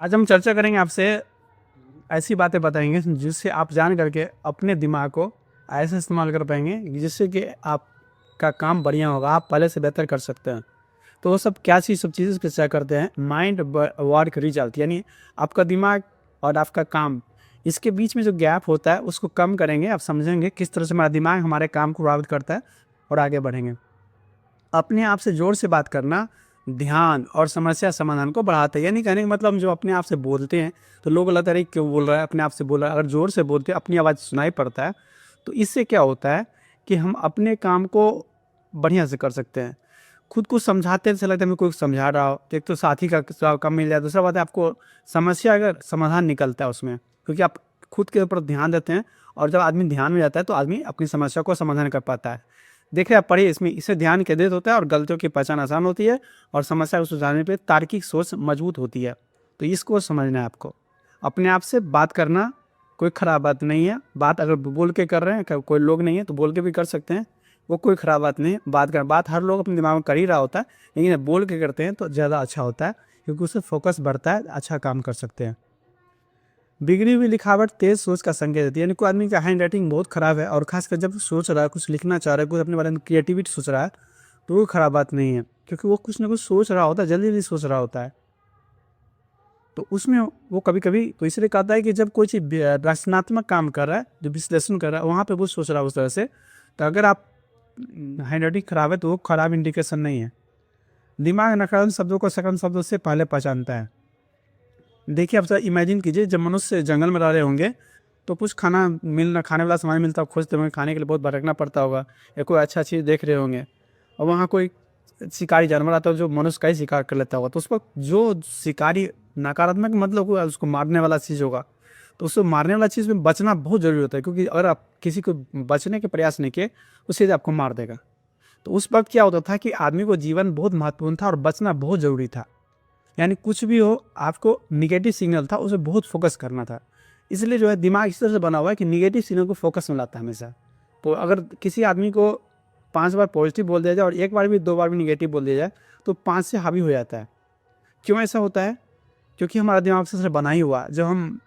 आज हम चर्चा करेंगे आपसे ऐसी बातें बताएँगे जिससे आप जान करके अपने दिमाग को ऐसे इस्तेमाल कर पाएँगे जिससे कि आपका काम बढ़िया होगा, आप पहले से बेहतर कर सकते हैं। तो वो सब क्या चीज़ सब चीज़ें इस पे चर्चा करते हैं माइंड ब वर्क रिज़ल्ट यानी आपका दिमाग और आपका काम, इसके बीच में जो गैप होता है उसको कम करेंगे, आप समझेंगे किस तरह से हमारा दिमाग हमारे काम को प्रभावित करता है और आगे बढ़ेंगे। अपने आप से ज़ोर से बात करना ध्यान और समस्या समाधान को बढ़ाता है। यानी कहने का मतलब हम जो अपने आप से बोलते हैं तो लोगों को लगता है अरे क्यों बोल रहा है, अपने आप से बोल रहा है। अगर ज़ोर से बोलते हैं अपनी आवाज़ सुनाई पड़ता है तो इससे क्या होता है कि हम अपने काम को बढ़िया से कर सकते हैं। खुद को समझाते ऐसा लगता है हमें कोई समझा रहा हो, तो एक तो साथी का काम मिल जाए, दूसरा बात है आपको समस्या अगर समाधान निकलता है उसमें, क्योंकि आप खुद के ऊपर ध्यान देते हैं और जब आदमी ध्यान में जाता है तो आदमी अपनी समस्या को समाधान कर पाता है। देखिए आप पढ़िए, इसमें इससे ध्यान केंद्रित होता है और गलतियों की पहचान आसान होती है और समस्या को सुलझाने पे तार्किक सोच मजबूत होती है। तो इसको समझना है आपको। अपने आप से बात करना कोई ख़राब बात नहीं है। बात अगर बोल के कर रहे हैं, कोई लोग नहीं है तो बोल के भी कर सकते हैं, वो कोई ख़राब बात नहीं है। बात हर लोग अपने दिमाग में कर ही रहा होता है, लेकिन जब बोल के करते हैं तो ज़्यादा अच्छा होता है क्योंकि उससे फोकस बढ़ता है, अच्छा काम कर सकते हैं। बिगड़ी हुई लिखावट तेज सोच का संकेत देती है। यानी कोई आदमी का हैंड राइटिंग बहुत खराब है और खासकर जब सोच रहा है, कुछ लिखना चाह रहा है, कुछ अपने बारे में क्रिएटिविटी सोच रहा है, तो वो खराब बात नहीं है क्योंकि वो कुछ ना कुछ सोच रहा होता है, जल्दी जल्दी सोच रहा होता है। तो उसमें वो कभी कभी तो इसलिए कहता है कि जब कोई चीज़ रचनात्मक काम कर रहा है, जो विश्लेषण कर रहा है, वहाँ पे वो सोच रहा है उस तरह से, तो अगर आप हैंड राइटिंग खराब है तो वो खराब इंडिकेशन नहीं है। दिमाग नकारात्मक शब्दों को सकारात्मक शब्दों से पहले पहचानता है। देखिए, आप ज़रा इमेजिन कीजिए जब मनुष्य जंगल में रह रहे होंगे, तो कुछ खाने वाला सामान मिलता खोजते होंगे, खाने के लिए बहुत भटकना पड़ता होगा या कोई अच्छा चीज़ देख रहे होंगे और वहाँ कोई शिकारी जानवर आता है जो मनुष्य का ही शिकार कर लेता होगा। तो उस वक़्त जो शिकारी नकारात्मक मतलब हुआ उसको मारने वाला चीज़ होगा, तो उसको मारने वाला चीज़ में बचना बहुत ज़रूरी होता है क्योंकि अगर आप किसी को बचने के प्रयास नहीं किए, वो सीधे आपको मार देगा। तो उस वक़्त क्या होता था कि आदमी को जीवन बहुत महत्वपूर्ण था और बचना बहुत ज़रूरी था। यानी कुछ भी हो, आपको नेगेटिव सिग्नल था उसे बहुत फोकस करना था। इसलिए जो है दिमाग इस तरह से बना हुआ है कि नेगेटिव सिग्नल को फोकस में लाता है हमेशा। तो अगर किसी आदमी को 5 बार पॉजिटिव बोल दिया जाए और 1 बार भी 2 बार भी नेगेटिव बोल दिया जाए तो 5 से हावी हो जाता है। क्यों ऐसा होता है? क्योंकि हमारा दिमाग इस तरह से बना ही हुआ है। जब हम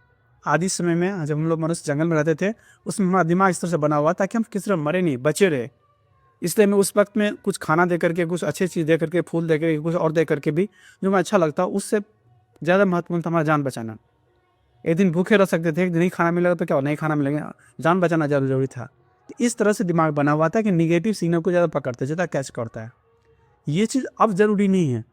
आदि समय में जब हम लोग मनुष्य जंगल में रहते थे, उसमें हमारा दिमाग इस तरह से बना हुआ था कि हम किसी तरह मरे नहीं, बचे रहे। इसलिए मैं उस वक़्त में कुछ खाना दे करके, कुछ अच्छी चीज़ दे करके, फूल दे के, कुछ और दे करके भी जो हमें अच्छा लगता, उससे ज़्यादा महत्वपूर्ण था हमारा जान बचाना। एक दिन भूखे रह सकते थे, एक दिन नहीं खाना मिलेगा तो क्या हुआ, नहीं खाना मिलेगा, जान बचाना ज़्यादा ज़रूरी था। तो इस तरह से दिमाग बना हुआ था कि नेगेटिव सिग्नल को ज़्यादा पकड़ता है, ज़्यादा कैच करता है। ये चीज़ अब ज़रूरी नहीं है,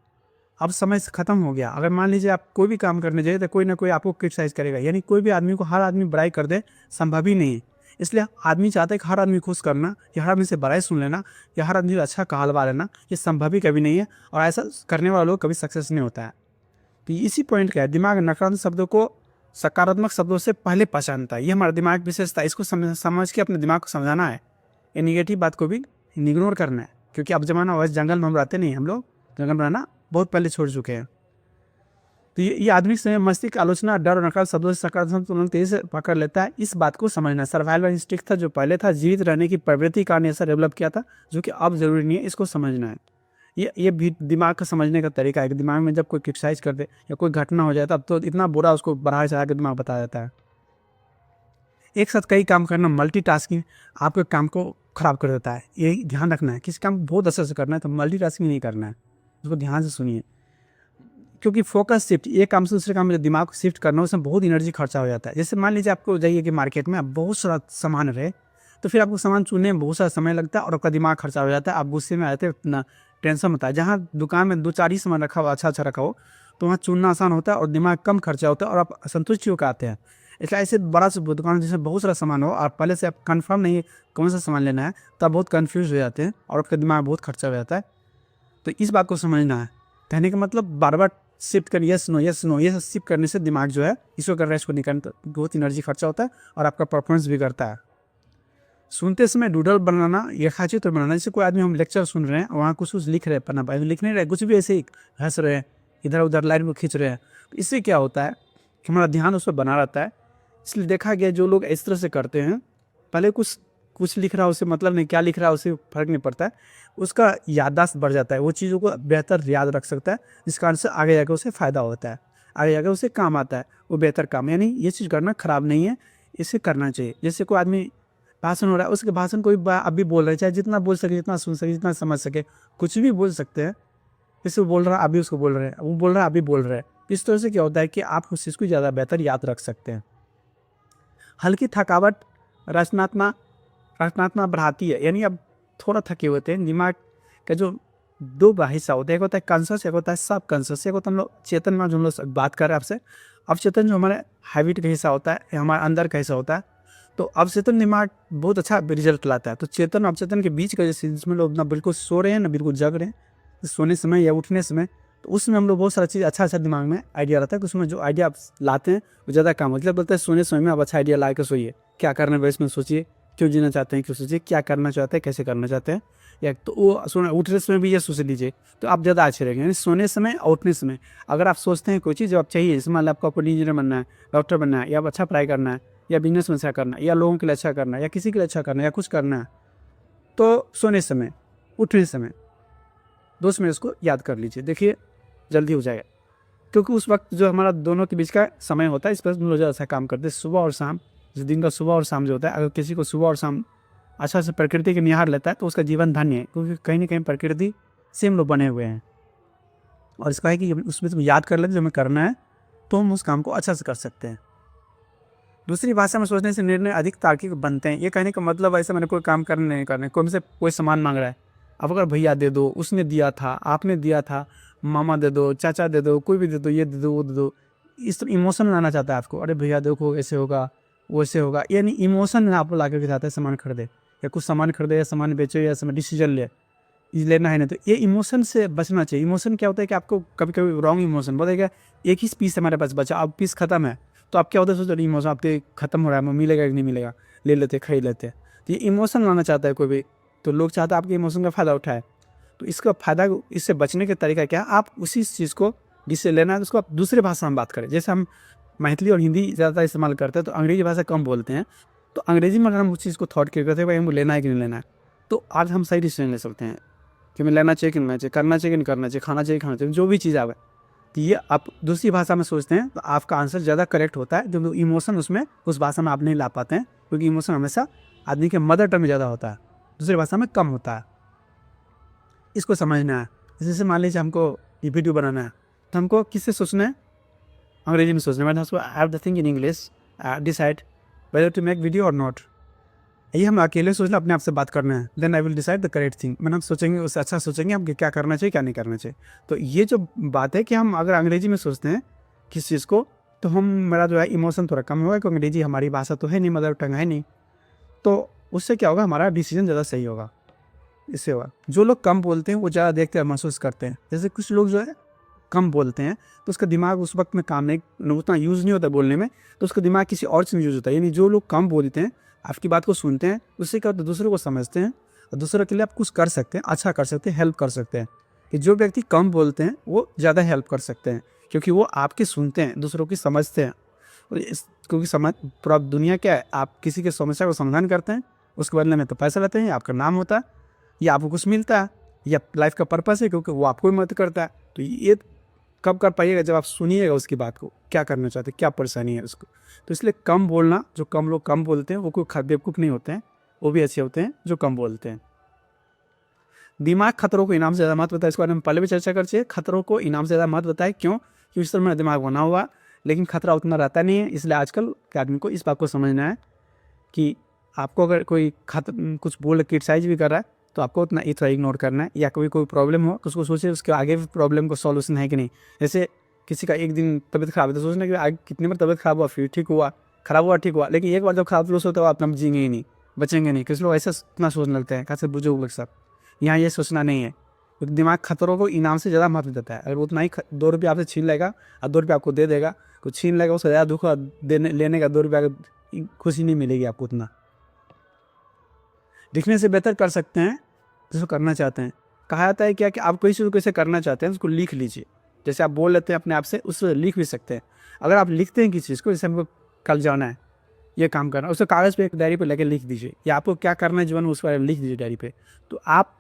अब समय से ख़त्म हो गया। अगर मान लीजिए आप कोई भी काम करने जाइए तो कोई ना कोई आपको क्रिटिसाइज़ करेगा, यानी कोई भी आदमी को हर आदमी बड़ाई कर दे, संभव ही नहीं है। इसलिए आदमी चाहता है कि हर आदमी खुश करना या हर आदमी से बड़ाई सुन लेना या हर आदमी से अच्छा कहलवा लेना, ये संभव ही कभी नहीं है और ऐसा करने वाला लोग कभी सक्सेस नहीं होता है। तो इसी पॉइंट का है, दिमाग नकारात्मक शब्दों को सकारात्मक शब्दों से पहले पहचानता है। ये हमारा दिमाग विशेषता है, इसको समझ के अपने दिमाग को समझाना है। ये नेगेटिव बात को भी इग्नोर करना है क्योंकि अब ज़माना वैसे जंगल में हम रहते नहीं, हम लोग जंगल में रहना बहुत पहले छोड़ चुके हैं। तो ये आधुनिक समय मस्तिष्क आलोचना, डर और नकारात्मक शब्दों से सकारात्मक तुलना तेजी से पकड़ लेता है। इस बात को समझना, सर्वाइवल इंस्टिंक्ट था जो पहले था, जीवित रहने की प्रवृत्ति का ने ऐसा डेवलप किया था जो कि अब ज़रूरी नहीं है, इसको समझना है। ये भी दिमाग का समझने का तरीका है कि दिमाग में जब कोई क्रिटिसाइज़ कर दे या कोई घटना हो जाए तब तो इतना बुरा उसको बढ़ा-चढ़ा के दिमाग बता देता है। एक साथ कई काम करना, मल्टीटास्किंग आपके काम को खराब कर देता है। ये ध्यान रखना है, किसी काम को बहुत अच्छे से करना है तो मल्टीटास्किंग नहीं करना है। उसको ध्यान से सुनिए क्योंकि फोकस शिफ्ट, एक काम से दूसरे काम में दिमाग को शिफ्ट करना, उसमें बहुत एनर्जी खर्चा हो जाता है। जैसे मान लीजिए आपको जाइए कि मार्केट में आप बहुत सारा सामान रहे, तो फिर आपको सामान चुनने में बहुत सारा समय लगता है और आपका दिमाग खर्चा हो जाता है, आप गुस्से में आ जाते हैं, इतना टेंशन होता है। जहाँ दुकान में 2-4 ही सामान रखा हुआ, अच्छा रखा हो, तो वहाँ चुनना आसान होता है और दिमाग कम खर्चा होता है और आप संतुष्टि होकर आते हैं। इसलिए ऐसे बड़ा सा दुकान जिसमें बहुत सारा सामान हो और पहले से आप कन्फर्म नहीं है कौन सा सामान लेना है, तो आप बहुत कन्फ्यूज़ हो जाते हैं और आपका दिमाग बहुत खर्चा हो जाता है। तो इस बात को समझना है। कहने का मतलब बार-बार शिफ्ट कर यस नो यस नो, ये सब शिफ्ट करने से दिमाग जो है इसको कर रहा है, इसको नहीं करना, तो बहुत एनर्जी खर्चा होता है और आपका परफॉर्मेंस बिगड़ता है। सुनते समय डूडल बनाना, रेखाचित्र बनाना, जैसे कोई आदमी हम लेक्चर सुन रहे हैं, वहाँ कुछ-कुछ लिख रहे हैं, पन्ना पे लिख नहीं रहे, कुछ भी ऐसे ही हँस रहे हैं, इधर-उधर लाइन में खींच रहे हैं। तो इससे क्या होता है कि हमारा ध्यान उस पे बना रहता है। इसलिए देखा गया जो लोग इस तरह से करते हैं, पहले कुछ कुछ लिख रहा है उससे मतलब नहीं, क्या लिख रहा है उससे फ़र्क नहीं पड़ता है। उसका याददाश्त बढ़ जाता है, वो चीज़ों को बेहतर याद रख सकता है, जिस कारण से आगे जाके उसे फ़ायदा होता है। आगे जाकर उसे काम आता है, वो बेहतर काम। यानी ये चीज़ करना ख़राब नहीं है, इसे करना चाहिए। जैसे कोई आदमी भाषण हो रहा है, उसके भाषण कोई अभी बोल रहे, चाहे जितना बोल सके, जितना सुन सके, जितना समझ सके, कुछ भी बोल सकते हैं। जैसे वो बोल रहा है अभी उसको बोल रहे हैं, वो बोल रहा है अभी बोल रहे हैं। इस तरह से क्या होता है कि आप उस चीज़ को ज़्यादा बेहतर याद रख सकते हैं। हल्की थकावट रचनात्मक बढ़ाती है। यानी अब थोड़ा थके होते हैं, दिमाग का जो दो हिस्सा होता है, एक होता है कॉन्शियस, एक होता है सब कॉन्शियस। एक होता है हम लोग चेतन में, जो हम लोग बात कर रहे हैं आपसे। अवचेतन जो हमारे हैबिट का हिस्सा होता है, हमारे अंदर का हिस्सा होता है। तो अवचेतन दिमाग बहुत अच्छा रिजल्ट लाता है। तो चेतन और अवचेतन के बीच का जैसे, जिसमें लोग ना बिल्कुल सो रहे हैं ना बिल्कुल जग रहे हैं, सोने समय या उठने समय, तो उसमें हम लोग बहुत सारा चीज़ अच्छा दिमाग में आइडिया रहता है। कि उसमें जो आइडिया आप लाते हैं वो ज़्यादा काम होता है। बोलते हैं सोने समय में आप अच्छा आइडिया ला के सोइए, क्या करना है इसमें सोचिए, क्यों जीना चाहते हैं, क्यों सोचिए, क्या करना चाहते हैं, कैसे करना चाहते हैं। या तो वो सोना उठने समय भी ये सोच लीजिए, तो आप ज़्यादा अच्छे रहेंगे। यानी सोने समय और उठने समय अगर आप सोचते हैं कोई चीज़ जो आप चाहिए, जैसे मान लो आपको कोई इंजीनियर बनना है, डॉक्टर बनना है, या अच्छा पढ़ाई करना है, या बिजनेस में अच्छा करना है, या लोगों के लिए अच्छा करना है, या किसी के लिए अच्छा करना है, या कुछ करना है, तो सोने समय, उठने समय 2 मिनट उसको याद कर लीजिए। देखिए जल्दी हो जाएगा। क्योंकि उस वक्त जो हमारा दोनों के बीच का समय होता है, इस पर हम लोग ज़्यादा अच्छा काम करते हैं। सुबह और शाम, जिस दिन का सुबह और शाम जो होता है, अगर किसी को सुबह और शाम अच्छा से प्रकृति के निहार लेता है तो उसका जीवन धन्य है। क्योंकि कहीं ना कहीं प्रकृति से हम लोग बने हुए हैं। और इसका है कि उसमें तुम याद कर लेते जो हमें करना है, तो हम उस काम को अच्छा से कर सकते हैं। दूसरी भाषा में सोचने से निर्णय अधिक तार्किक बनते हैं। ये कहने का मतलब ऐसा, मैंने कोई काम करना नहीं करना, कोई हमसे कोई सामान मांग रहा है, अब अगर भैया दे दो, उसने दिया था, आपने दिया था, मामा दे दो, चाचा दे दो, कोई भी दे दो, ये दे दो, वो दे दो, इस तरह इमोशन लाना चाहता है आपको। अरे भैया देखो ऐसे होगा, वैसे होगा, यानी इमोशन आपको ला के चाहता है सामान खरीदे, या कुछ सामान खरीदे, या सामान बेचो, या समय डिसीजन ले, ये लेना है ना। तो ये इमोशन से बचना चाहिए। इमोशन क्या होता है कि आपको कभी कभी रॉन्ग इमोशन बोलेगा, एक ही पीस हमारे पास बचा, अब पीस खत्म है, तो आप क्या होता है सोचो इमोशन आपके खत्म हो रहा है, मिलेगा कि नहीं मिलेगा, ले लेते, खरीद लेते। तो ये इमोशन लाना चाहता है कोई भी, तो लोग चाहते हैं आपके इमोशन का फ़ायदा उठाए। तो इसका फ़ायदा, इससे बचने का तरीका क्या है, आप उसी चीज़ को जिससे लेना है उसको आप दूसरे भाषा में बात करें। जैसे हम मैथिली और हिंदी ज़्यादा इस्तेमाल करते हैं, तो अंग्रेजी भाषा कम बोलते हैं। तो अंग्रेजी में अगर हम उस चीज़ को थॉट क्लियर करते हैं भाई हमको लेना है कि नहीं लेना है, तो आज हम सही डिसीजन ले सकते हैं कि मैं लेना चाहिए कि नहीं लेना चाहिए, करना चाहिए कि नहीं करना चाहिए, खाना चाहिए खाना चाहिए, जो भी चीज़ आवे। तो ये आप दूसरी भाषा में सोचते हैं तो आपका आंसर ज़्यादा करेक्ट होता है। जो इमोशन उसमें उस भाषा में आप नहीं ला पाते हैं, क्योंकि इमोशन हमेशा आदमी के मदर टंग में ज़्यादा होता है, दूसरी भाषा में कम होता है। इसको समझना है। जैसे मान लीजिए हमको ये वीडियो बनाना है, तो हमको किससे सोचना है, अंग्रेजी में सोचना है। मैंने उसको I have the thing in English, decide whether to make video और नॉट। ये हम अकेले सोचना, अपने आप से बात करना है, then I will decide the correct thing. मैंने हम सोचेंगे, उससे अच्छा सोचेंगे हम कि क्या करना चाहिए क्या नहीं करना चाहिए। तो ये जो बात है कि हम अगर अंग्रेजी में सोचते हैं किस चीज़ को, तो हम मेरा जो है इमोशन थोड़ा कम होगा, क्योंकि अंग्रेजी हमारी भाषा तो है नहीं, मदर टंग है नहीं। तो उससे क्या होगा, हमारा डिसीजन ज़्यादा सही होगा। इससे होगा, जो लोग कम बोलते हैं वो ज़्यादा देखते हैं, महसूस करते हैं। जैसे कुछ लोग जो है कम बोलते हैं, तो उसका दिमाग उस वक्त में काम नहीं, उतना यूज़ नहीं होता बोलने में, तो उसका दिमाग किसी और चीज़ में यूज़ होता है। यानी जो लोग कम बोलते हैं, आपकी बात को सुनते हैं, उससे क्या होता है, दूसरों को समझते हैं, और दूसरों के लिए आप कुछ कर सकते हैं, अच्छा कर सकते हैं, हेल्प कर सकते हैं। कि जो व्यक्ति कम बोलते हैं वो ज़्यादा हेल्प कर सकते हैं, क्योंकि वो आपकी सुनते हैं, दूसरों की समझते हैं। और क्योंकि समझ पूरा दुनिया क्या है, आप किसी की समस्या को समाधान करते हैं, उसके बदले में तो पैसा लेते हैं, आपका नाम होता है, या आपको कुछ मिलता है, या लाइफ का पर्पस है, क्योंकि वो आपको भी मदद करता है। तो ये कब कर पाइएगा, जब आप सुनिएगा उसकी बात को, क्या करना चाहते हैं, क्या परेशानी है उसको। तो इसलिए कम बोलना, जो कम लोग कम बोलते हैं वो कोई बेवकूफ़ नहीं होते हैं, वो भी अच्छे होते हैं जो कम बोलते हैं। दिमाग खतरों को इनाम से ज़्यादा मत बताए, इसके बारे में पहले भी चर्चा कर चाहिए। खतरों को इनाम से ज़्यादा मत बताए, क्यों, क्योंकि इस तरह मेरा दिमाग बना हुआ, लेकिन खतरा उतना रहता नहीं है। इसलिए आजकल के आदमी को इस बात को समझना है कि आपको अगर कोई कुछ बोल क्रिटिसाइज भी कर रहा है, तो आपको उतना थोड़ा इग्नोर करना है। या कोई प्रॉब्लम हो तो उसको सोचिए उसके आगे भी प्रॉब्लम को सॉल्यूशन है कि नहीं। जैसे किसी का एक दिन तबीयत खराब है, तो सोचना कि आगे कितनी बार तबीयत खराब हुआ, फिर ठीक हुआ, खराब हुआ, ठीक हुआ, लेकिन एक बार जब खराब लोग होता है आप समझेंगे ही नहीं, बचेंगे नहीं। कुछ लोग ऐसा इतना सोचने लगते हैं, खास बुजुर्ग लोग सब। यहाँ ये सोचना नहीं है, क्योंकि दिमाग खतरों को इनाम से ज़्यादा महत्व देता है। अगर उतना ही 2 रुपये आपसे छीन लेगा और 2 रुपये आपको दे देगा, कुछ छीन लेगा, उससे ज़्यादा दुख देने लेने का 2 रुपये का खुशी नहीं मिलेगी आपको उतना। दिखने से बेहतर कर सकते हैं जिसको करना चाहते हैं। कहा जाता है क्या कि आप कोई चीज़ को कैसे करना चाहते हैं उसको लिख लीजिए। जैसे आप बोल लेते हैं अपने आप से, उसको लिख भी सकते हैं। अगर आप लिखते हैं किसी चीज़ को, जैसे हमको कल जाना है, ये काम करना है, उसको कागज़ पे एक डायरी पे लेके लिख दीजिए, या आपको क्या करना है जीवन में उस बारे में लिख दीजिए डायरी पे, तो आप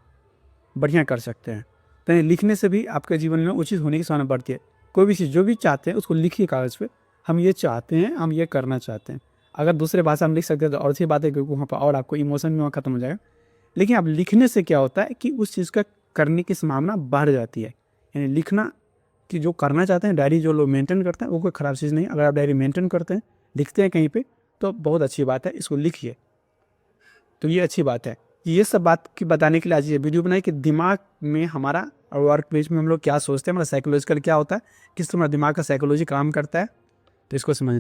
बढ़िया कर सकते हैं। तो लिखने से भी आपके जीवन में उचित होने की संभावना बढ़ती है। कोई भी चीज़ जो भी चाहते हैं उसको लिखिए कागज़ पे, हम ये चाहते हैं, हम ये करना चाहते हैं। अगर दूसरे भाषा में लिख सकते हैं तो और सी बात है, क्योंकि वहाँ पर और आपको इमोशन भी वहाँ खत्म हो जाएगा। लेकिन अब लिखने से क्या होता है कि उस चीज़ का करने की संभावना बढ़ जाती है। यानी लिखना कि जो करना चाहते हैं, डायरी जो लोग मेंटेन करते हैं वो कोई ख़राब चीज़ नहीं है। अगर आप डायरी मेंटेन करते हैं, लिखते हैं कहीं पे, तो बहुत अच्छी बात है, इसको लिखिए। तो ये अच्छी बात है। ये सब बात की बताने के लिए आज ये वीडियो बनाई कि दिमाग में हमारा और वर्क प्लेस में हम लोग क्या सोचते हैं, हमारा साइकोलॉजिकल क्या होता है, किस तरह हमारा दिमाग का साइकोलॉजी काम करता है, तो इसको समझना।